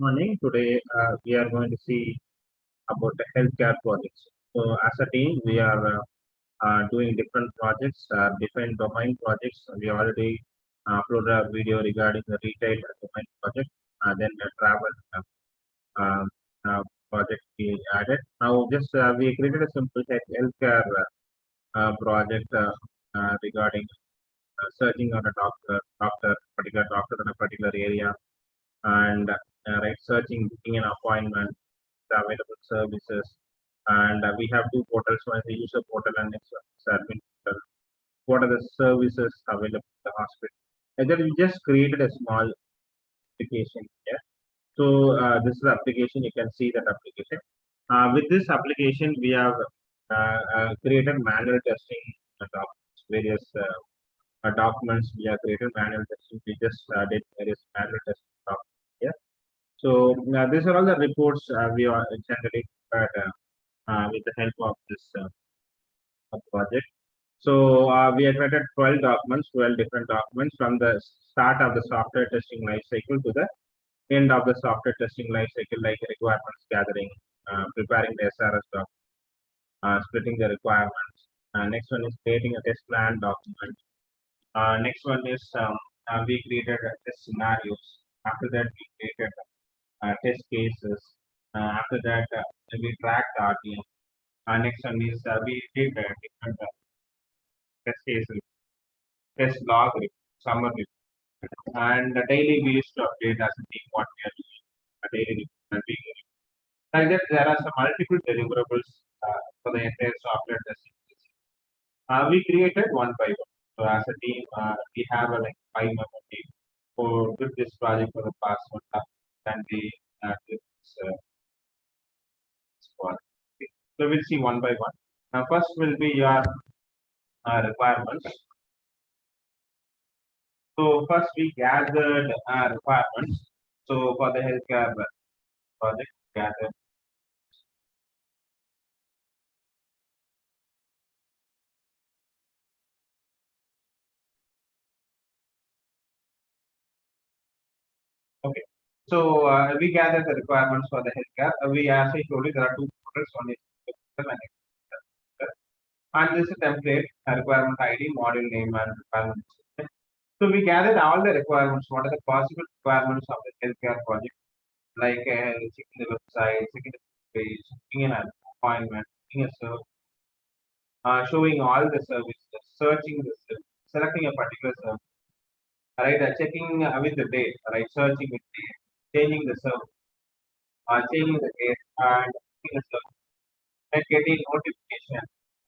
Morning. Today we are going to see about the healthcare projects. So as a team, we are doing different projects, different domain projects. We already uploaded a video regarding the retail domain project, then the travel uh, uh, project we added. Now just we created a simple healthcare project regarding searching on a particular doctor in a particular area, and right, searching, booking an appointment, the available services, and we have two portals. One is the user portal and next one is admin portal. What are the services available in the hospital? And then we just created a small application here. So this is the application. You can see that application. With this application, we have created manual testing documents, various documents. We have created manual testing. We just did various manual testing documents here. So these are all the reports we are generally prepared with the help of this project. So we have created 12 documents, 12 different documents from the start of the software testing life cycle to the end of the software testing life cycle, like requirements gathering, preparing the SRS doc, splitting the requirements. Next one is creating a test plan document. Next one is we created test scenarios. After that, we created test cases. After that, we tracked RTM. Next one is we did different test cases, test log, summary, and daily we used to update as a team what we are doing, a daily and weekly. Like that, there are some multiple deliverables for the entire software testing. We created one by one. So as a team, we have a like 5-member team who did this project for the past 1 month, and we did this project. So we'll see one by one. First will be your requirements. So first we gathered requirements. So for the healthcare project, gathered. Okay. So we gathered the requirements for the healthcare. We, as I told you, there are two portals. One is portal and external. And this is a template, a requirement ID, module name, and requirement description. So we gathered all the requirements. What are the possible requirements of the healthcare project? Like checking the website, checking the page, checking an appointment, checking a service, showing all the services, searching the service, selecting a particular service, right? Checking with the date, right? Searching with date, changing the service, changing the date, and checking the service, and getting notification,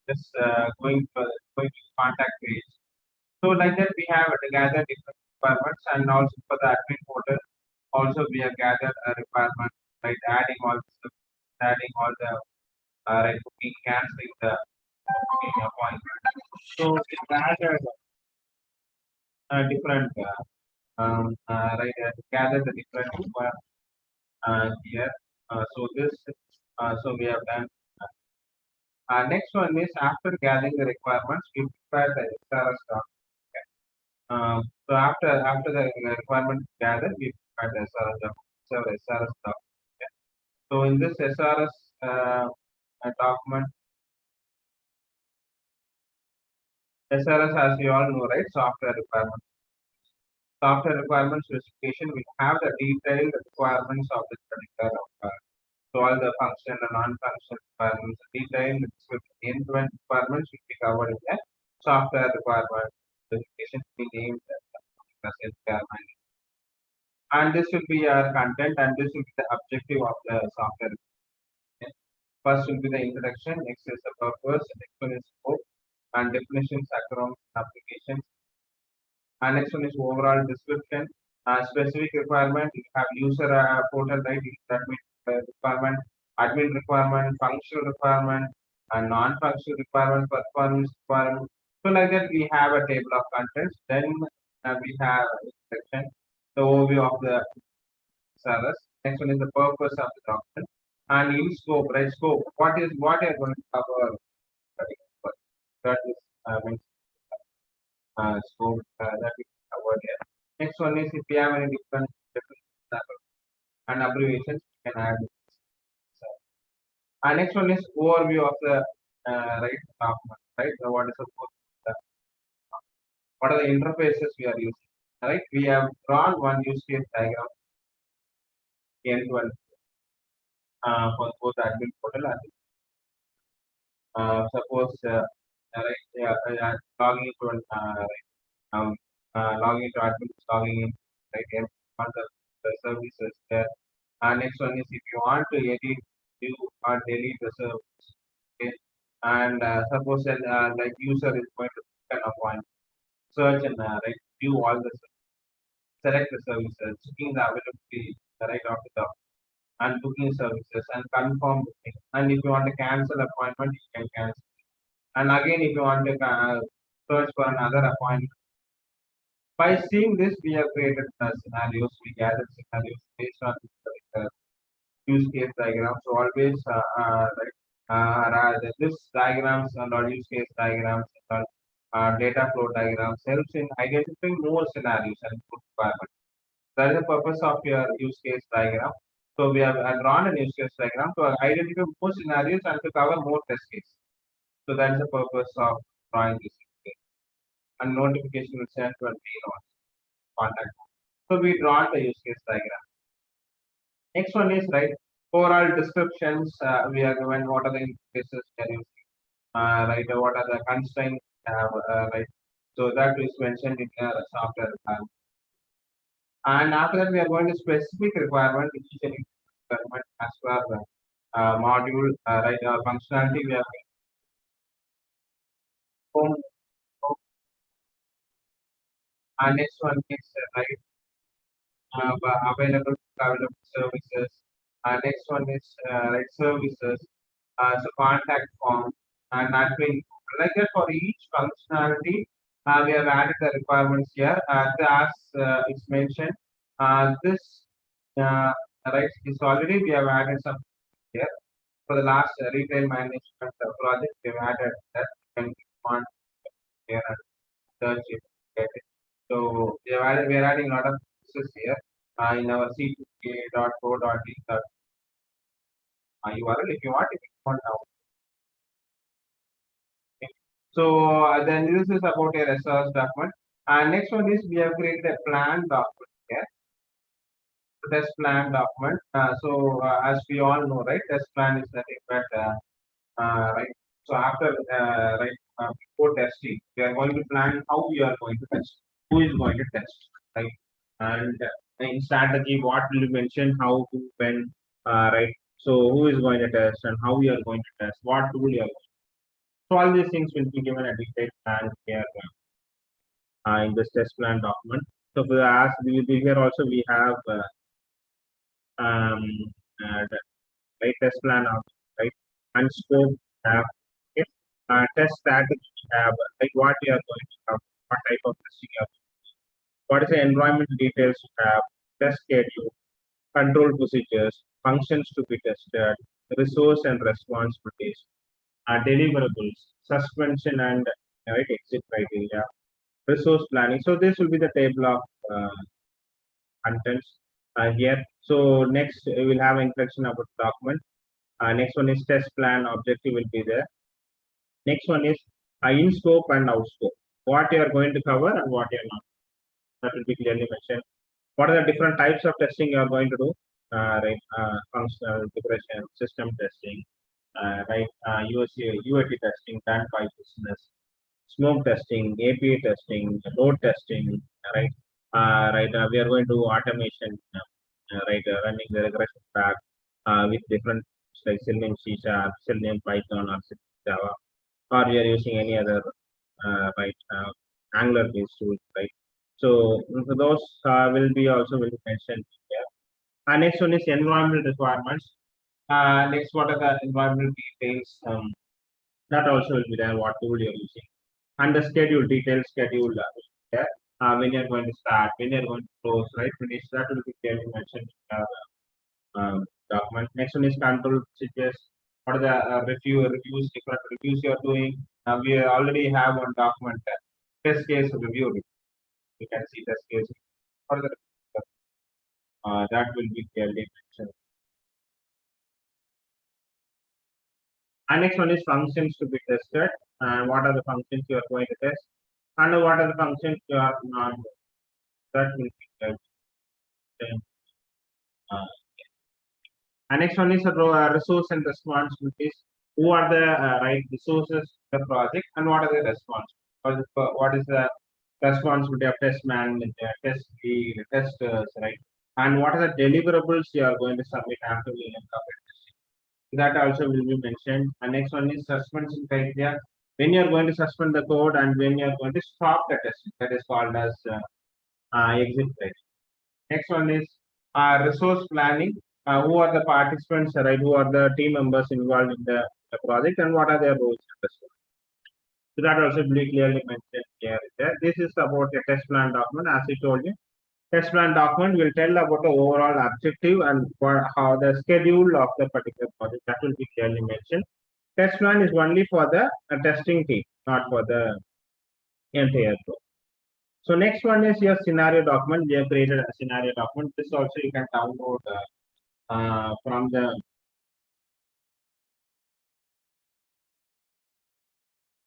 just going to contact page. So like that, we have gathered different requirements, and also for the admin portal, also we have gathered a requirement, right? Adding all the stuff, adding all the right, booking, canceling the booking appointment. So we gathered different right, gather the different requirements here. So this, so we have done. Next one is after gathering the requirements, we prepare the SRS document. So after the requirements gathered, we prepare the SRS document. So in this SRS document, SRS, as you all know, right, software requirements. Software requirement specification will have the detailed requirements of this particular so all the function and non-function requirements, detailed end-to-end requirements will be covered in the software requirement specification to be named as healthcare management. And this will be our content, and this will be the objective of the software. Okay. First will be the introduction, next is the purpose, next one is scope and definitions, acronyms, applications. And next one is overall description. Specific requirement, you have user portal, right? Requirement, admin requirement, functional requirement, and non-functional requirement, performance requirement. So like that, we have a table of contents. Then we have a section, the overview of the service. Next one is the purpose of the document, and in scope, right? Scope. What are going to cover? That is scope that we covered here. Next one is if you have any different examples. and abbreviations you can add. So, next one is overview of the right document, right? So what are the interfaces we are using, right? We have drawn one use case diagram end to end for both admin portal and suppose right, logging into an logging into admin, logging in, right? And on the services there. Next one is if you want to edit, view or delete the service, okay? And suppose like user is going to pick an appointment, search and right, view all the select the services, checking the availability right off the top, and booking services and confirm booking. And if you want to cancel appointment, you can cancel. And again, if you want to search for another appointment, by seeing this, we have created scenarios. We gathered scenarios based on use case diagram. So always this diagrams and all use case diagrams and all data flow diagrams helps in identifying more scenarios and requirements. That is the purpose of your use case diagram. So we have drawn a use case diagram to identify more scenarios and to cover more test cases. So that is the purpose of drawing this use case. And notification will send to an mail on contact. So we draw the use case diagram. Next one is right overall descriptions. We are given what are the interfaces we are using, right? What are the constraints, right? So that is mentioned in the software. And after that, we are going to specific requirement, which is any requirement as per the module, right? Functionality we have home. And next one is right available services. Next one is like services, so contact form and admin. Like that for each functionality, we have added the requirements here. As it's mentioned, this right is already we have added some here for the last retail management project. We have added that you can on here and search it. Get it. So we are adding a lot of pieces here in our c2k.co.in URL if you want, now. Okay. So then this is about a resource document. And next one is we have created a plan document here. Test plan document. As we all know, right, test plan is nothing but right. So after before testing, we are going to plan how we are going to test, who is going to test, right? And in strategy, what will you mention, how, who, when, right? So who is going to test and how we are going to test, what tool you are. So all these things will be given a detailed plan here in this test plan document. So for the as we will be here also we have um, the right test plan out, right, and scope have okay. Test strategy have like what you are going to have, what type of testing you have, what is the environment details you have, test schedule, control procedures, functions to be tested, resource and responsibilities, deliverables, suspension and right exit criteria, resource planning. So this will be the table of contents here. So next we will have introduction about document. Next one is test plan objective will be there. Next one is in scope and out scope. What you are going to cover and what you are not. That will be clearly mentioned. What are the different types of testing you are going to do? Right, functional integration, system testing, right, UAT testing done by business, smoke testing, API testing, load testing, right, we are going to do automation, right, running the regression track with different like Selenium C Sharp, Selenium Python, or Java, or we are using any other right Angular based tools, right? So those will be also will be mentioned here. Next one is environmental requirements. Next, what are the environmental details? That also will be there. What tool you're using, and the schedule details schedule there. When you're going to start, when you're going to close, right? Finish. That will be clearly mentioned in document. Next one is control procedures. What are the reviews, different reviews you are doing? We already have one document test case review. You can see test case. What are the That will be clearly mentioned. And next one is functions to be tested. And what are the functions you are going to test? And what are the functions you are not? That will be clearly mentioned. Uh, and next one is resource and responsibilities. Who are the right resources in the project and what are the responsibilities? What is the responsibility of test manager, test lead, testers, right? And what are the deliverables you are going to submit after we cover testing? That also will be mentioned. And next one is suspension criteria. When you are going to suspend the code and when you are going to stop the testing, that is called as exit criteria. Next one is resource planning. Who are the participants, right? Who are the team members involved in the project and what are their roles and responsibilities? So that also will be clearly mentioned here. This is about a test plan document. As I told you, test plan document will tell about the overall objective and how the schedule of the particular project. That will be clearly mentioned. Test plan is only for the testing team, not for the entire project. So next one is your scenario document. We have created a scenario document. This also you can download from the.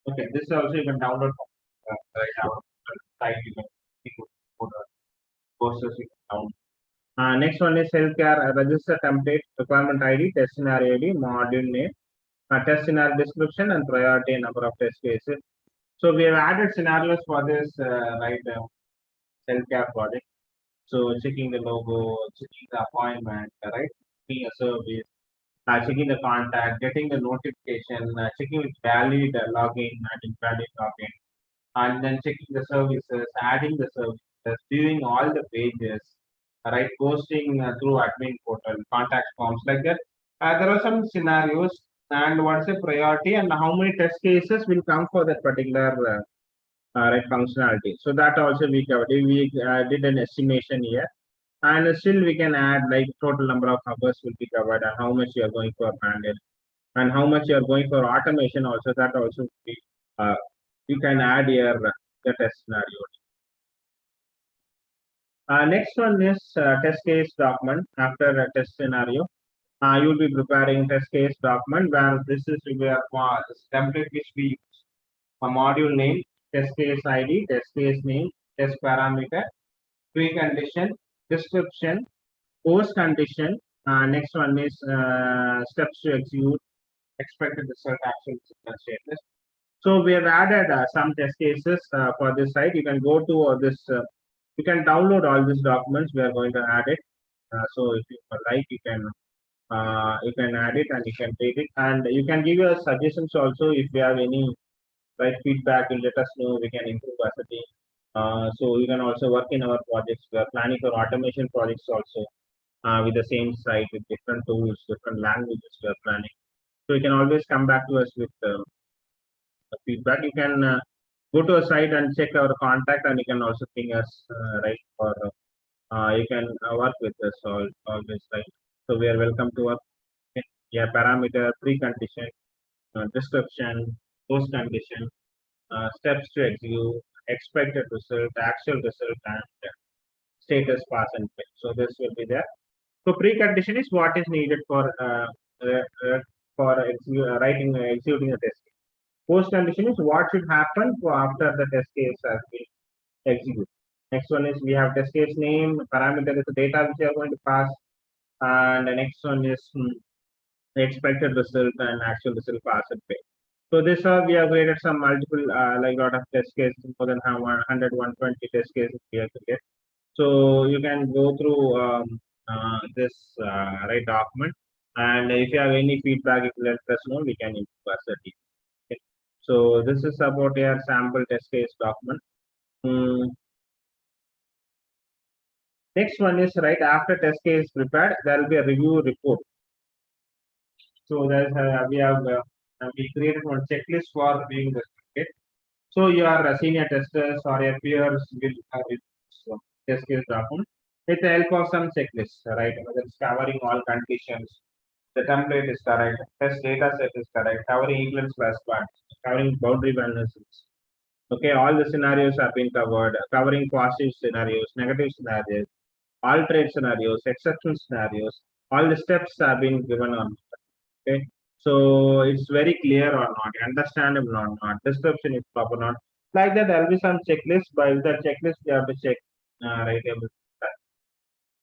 Okay, this also you can download from right our site. You can put courses you can download. Next one is healthcare register template, requirement ID, test scenario ID, module name, test scenario description, and priority and number of test cases. So we have added scenarios for this healthcare project. So checking the logo, checking the appointment, right? Checking a service, checking the contact, getting the notification, checking with valid login and invalid login, and then checking the services, adding the services, viewing all the pages, right? Posting through admin portal, contact forms like that. There are some scenarios and what's the priority and how many test cases will come for that particular right functionality. So that also we covered. We did an estimation here, and still we can add like total number of hours will be covered and how much you are going for manual and how much you are going for automation also. That also be, uh, you can add here the test scenario. Next one is test case document after a test scenario. You will be preparing test case document where this is where template which we use. A module name, test case ID, test case name, test parameter, precondition, description, post condition. Next one is steps to execute, expected result, actual status. So we have added some test cases for this site. You can go to this. You can download all these documents. We are going to add it. So if you like, you can add it and you can take it, and you can give your suggestions also if you have any right feedback. You let us know. We can improve as a team. So you can also work in our projects. We are planning for automation projects also with the same site with different tools, different languages. We are planning. So you can always come back to us with feedback. You can go to a site and check our contact, and you can also ping us right for you can work with us always, right. So we are welcome to work. Yeah, parameter, precondition, description, post condition, steps to execute, expected result, actual result, and status pass and fail. So this will be there. So precondition is what is needed for writing executing a test. Post condition is what should happen after the test case has been executed. Next one is we have test case name, parameter is the data which you are going to pass, and the next one is the expected result and actual result pass and fail. So this we have created some multiple like lot of test cases, more than 100, 120 test cases we have created. So you can go through this right document, and if you have any feedback, if you let us know, we can improve as a team. Okay. So this is about your sample test case document. Next one is right after test case prepared, there will be a review report. So there's we created one checklist for reviewing the certificate. So your senior testers or your peers will have test case document with the help of some checklists, right? Whether it's covering all conditions, the template is correct, test data set is correct, covering equivalence plus part, covering boundary balances. Okay, all the scenarios have been covered, covering positive scenarios, negative scenarios, alternate scenarios, exception scenarios, all the steps have been given on. Okay, so it's very clear or not, understandable or not, description is proper or not. Like that, there will be some checklist. By the checklist, we have to check right able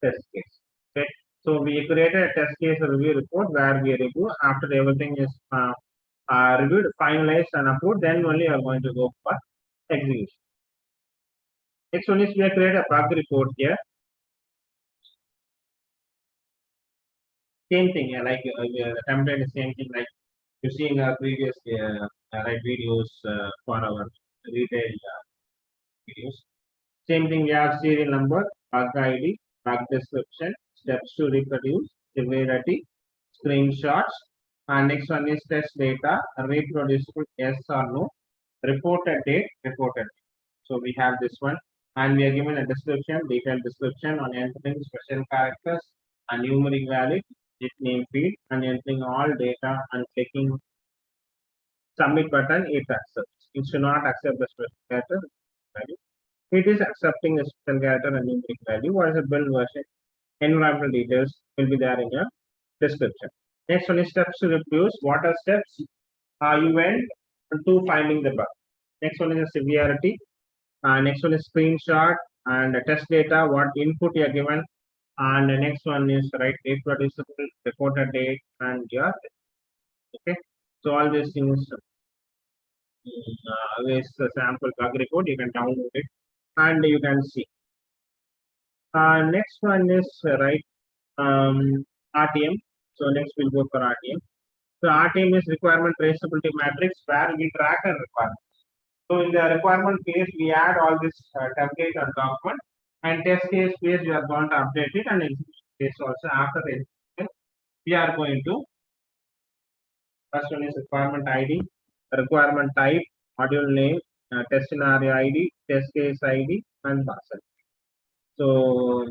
test case. Okay, so we created a test case review report where we review after everything is reviewed, finalized, and approved. Then only you are going to go for execution. Next one is we have created a bug report here. Same thing, the template is same thing like you see in our previous right videos for our retail videos. Same thing, we have serial number, bug ID, bug description, steps to reproduce, severity, screenshots, and next one is test data, reproducible, yes or no, reported date, reported. So we have this one, and we are given a description, detailed description on entering special characters, a numeric value, it name field, and entering all data and clicking submit button, it accepts. It should not accept the special character value. It is accepting a special character and numeric value. What is the build version? Environmental details will be there in your description. Next one is steps to reproduce. What are steps you went to finding the bug? Next one is a severity. Next one is screenshot and test data. What input you are given. And the next one is right reproducible, reported date, and your okay. So all these things is the sample bug report. You can download it and you can see. Next one is RTM. So next we'll go for RTM. So RTM is requirement traceability matrix where we track a requirement. So in the requirement phase, we add all this template and document, and test case phase we are going to update it, and execution phase also after the execution we are going to. First one is requirement ID, requirement type, module name, test scenario ID, test case ID, and parcel. So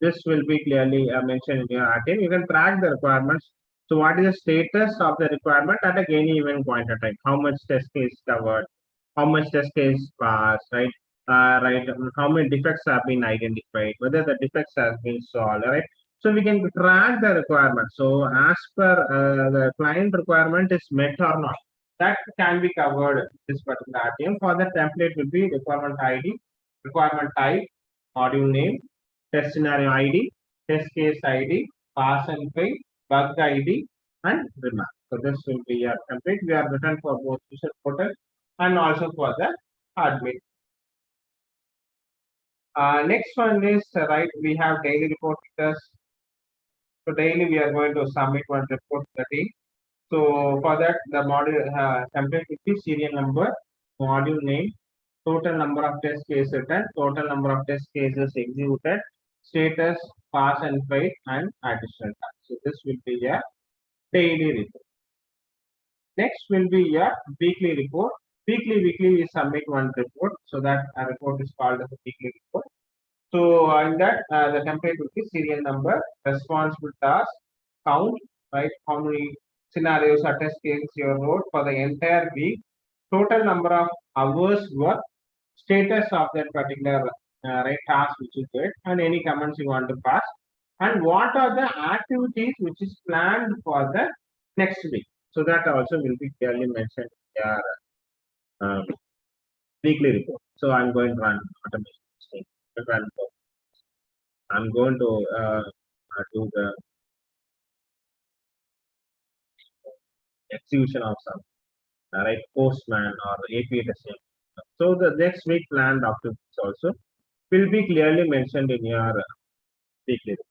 this will be clearly mentioned in your RTM. You can track the requirements. So what is the status of the requirement at any given point of time? How much test case covered? How much test case passed? Right? How many defects have been identified? Whether the defects have been solved? Right? So we can track the requirement. So as per the client requirement is met or not, that can be covered this particular RTM. For the template will be requirement ID, requirement type, module name, test scenario ID, test case ID, pass and fail, bug ID, and remark. So this will be your template. We are written for both user portal and also for the admin. Next one is we have daily report test. So daily we are going to submit one report to the team. So for that the module template will be serial number, module name, total number of test cases written, total number of test cases executed, status, pass and fail, and additional time. So this will be your daily report. Next will be your weekly report. Weekly we submit one report. So that a report is called as a weekly report. So in that the template will be serial number, responsible task, count, right? How many scenarios or test cases you wrote for the entire week, total number of hours work, status of that particular task which is good, and any comments you want to pass, and what are the activities which is planned for the next week. So that also will be clearly mentioned in your weekly report. So I'm going to run automation. I'm going to do the execution of some postman or API testing. So the next week planned activities also will be clearly mentioned in your weekly report.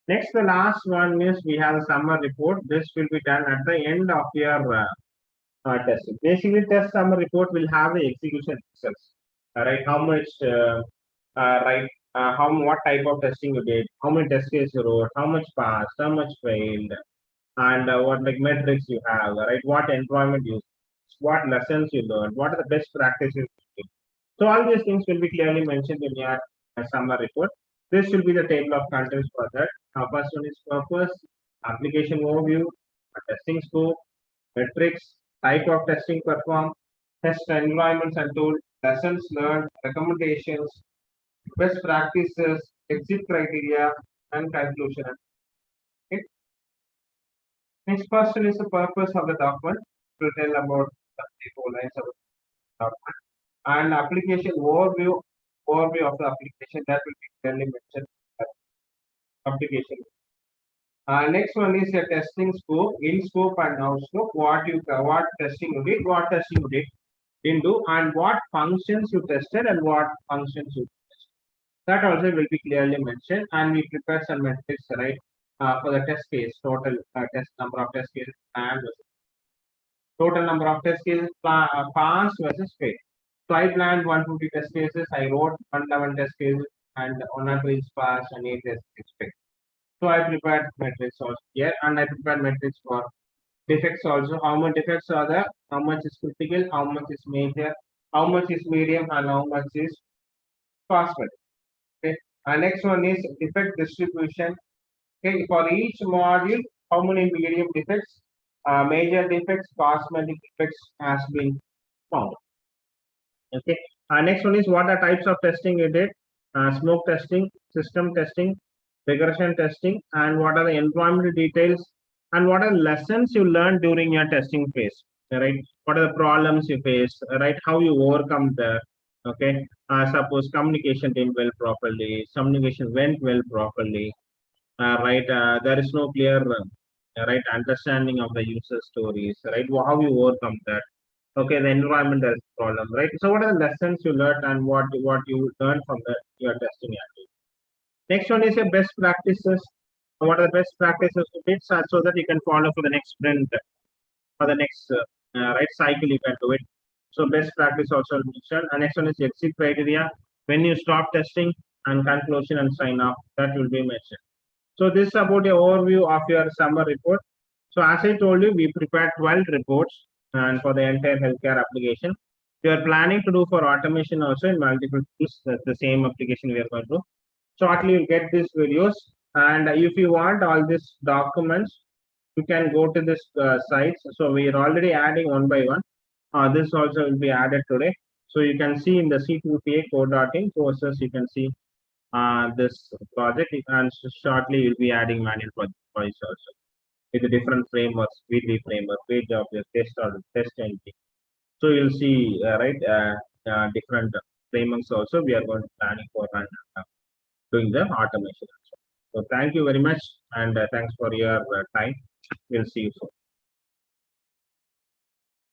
Next, the last one is we have a summer report. This will be done at the end of your testing. Basically, test summary report will have the execution results. How much, what type of testing you did, how many test cases you wrote, how much passed, how much failed, and what like metrics you have, what employment you, what lessons you learned, what are the best practices you did. So all these things will be clearly mentioned in your summary report. This will be the table of contents for that. First one is purpose, application overview, testing scope, metrics, type of testing performed, test environments and tools, lessons learned, recommendations, best practices, exit criteria, and conclusion. Okay. Next question is the purpose of the document. To tell about the 4 lines of the document and application overview of the application that will be clearly mentioned. Application. Next one is a testing scope, in scope and out scope. What testing you did, what testing you didn't do, and what functions you tested and what functions you tested. That also will be clearly mentioned, and we prepare some metrics, right, for the test case, total test number of test cases and total number of test cases passed versus failed. So I planned 150 test cases. I wrote 111 test cases, and 103 is passed and 8 test cases failed. So I prepared metrics also here, and I prepared metrics for defects also. How much defects are there? How much is critical? How much is major? How much is medium? And how much is cosmetic? Okay. And next one is defect distribution. Okay. For each module, how many medium defects, major defects, cosmetic defects has been found. Okay. Next one is what are types of testing you did? Smoke testing, system testing, regression testing, and what are the environmental details, and what are lessons you learned during your testing phase, right? What are the problems you face, right? How you overcome that, okay? Suppose communication didn't well properly, communication went well properly, right? There is no clear, right, understanding of the user stories, right? How you overcome that. Okay, the environment is problem, right? So what are the lessons you learned and what you learned from the your testing activity? Next one is your best practices. What are the best practices you did so that you can follow for the next sprint for the next right cycle you can do it. So best practice also mentioned. And next one is exit criteria. When you stop testing and conclusion and sign off, that will be mentioned. So this is about the overview of your summer report. So as I told you, we prepared 12 reports and for the entire healthcare application. We are planning to do for automation also in multiple tools. That's the same application we are going to do. Shortly you'll get these videos, and if you want all these documents, you can go to this site. So we are already adding one by one. This also will be added today. So you can see in the C2TA code.in courses, you can see this project, and shortly you'll be adding manual projects also with the different frameworks, weekly framework, page of your test or test entry. So you'll see different frameworks also. We are going to planning for and doing the automation. So thank you very much, and thanks for your time. We'll see you soon.